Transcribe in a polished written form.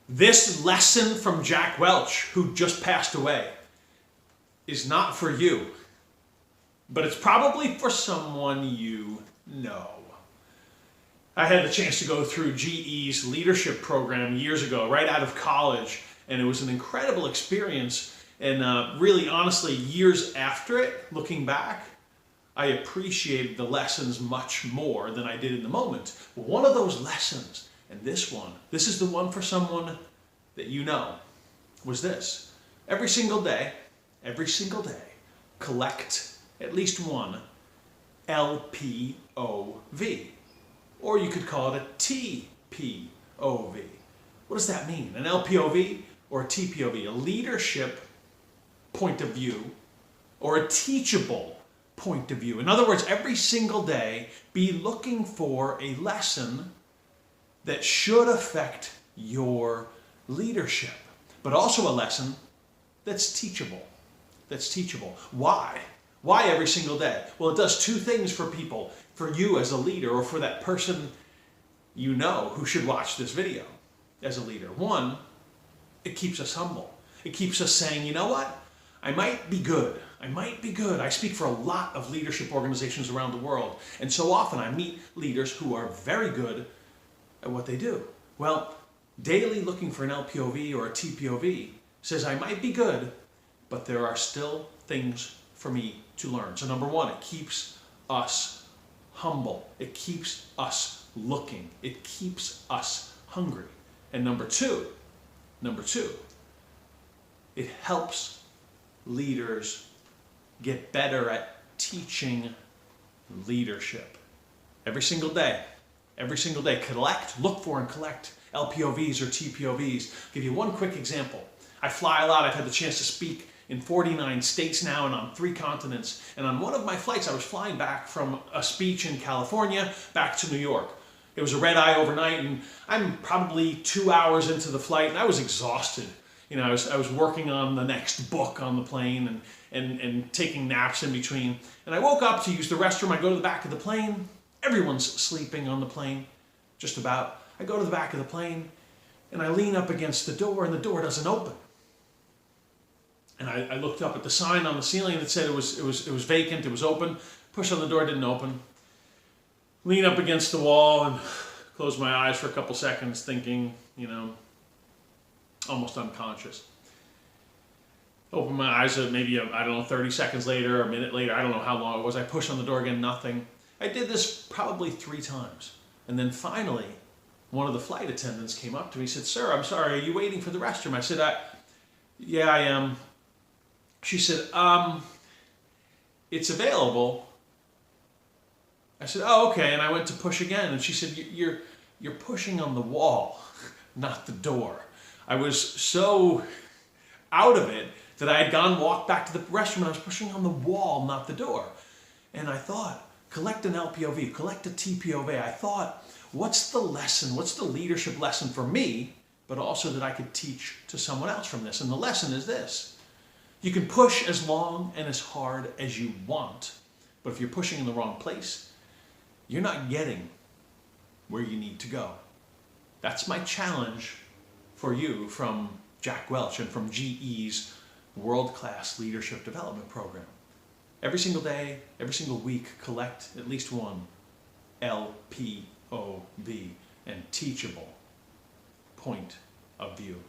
This lesson from Jack Welch, who just passed away, is not for you, but it's probably for someone you know. I had the chance to go through GE's leadership program years ago, right out of college, and it was an incredible experience. And really, honestly, years after it, looking back, I appreciated the lessons much more than I did in the moment. One of those lessons, and this is the one for someone that you know, was this. Every single day, collect at least one LPOV. Or you could call it a TPOV. What does that mean? An LPOV or a TPOV? A leadership point of view or a teachable point of view. In other words, every single day, be looking for a lesson that should affect your leadership, but also a lesson that's teachable. Why? Why every single day? Well, it does two things for people, for you as a leader or for that person you know who should watch this video as a leader. One, it keeps us humble. It keeps us saying, you know what? I might be good. I speak for a lot of leadership organizations around the world, and so often I meet leaders who are very good at what they do. Well, daily looking for an LPOV or a TPOV says I might be good, but there are still things for me to learn. So number one, it keeps us humble. It keeps us looking. It keeps us hungry. And number two, it helps leaders get better at teaching leadership. Every single day, look for and collect LPOVs or TPOVs. I'll give you one quick example. I fly a lot. I've had the chance to speak in 49 states now and on 3 continents. And on one of my flights, I was flying back from a speech in California back to New York. It was a red-eye overnight, and I'm probably 2 hours into the flight, and I was exhausted. You know, I was working on the next book on the plane and taking naps in between. And I woke up to use the restroom. I go to the back of the plane. Everyone's sleeping on the plane, just about. I go to the back of the plane, and I lean up against the door, and the door doesn't open. And I looked up at the sign on the ceiling that said it was vacant, it was open. Push on the door, didn't open. Lean up against the wall and close my eyes for a couple seconds, thinking, you know, almost unconscious. Open my eyes maybe, I don't know, 30 seconds later or a minute later, I don't know how long it was. I push on the door again, nothing. I did this probably 3 times. And then finally, one of the flight attendants came up to me and said, "Sir, I'm sorry, are you waiting for the restroom?" I said, "Yeah, I am." She said, "It's available." I said, "Oh, okay." And I went to push again. And she said, You're pushing on the wall, not the door." I was so out of it that I had walked back to the restroom, and I was pushing on the wall, not the door. And I thought, collect an LPOV, collect a TPOV. I thought, what's the lesson? What's the leadership lesson for me, but also that I could teach to someone else from this? And the lesson is this. You can push as long and as hard as you want, but if you're pushing in the wrong place, you're not getting where you need to go. That's my challenge for you from Jack Welch and from GE's world-class leadership development program. Every single day, every single week, collect at least one LPOV and teachable point of view.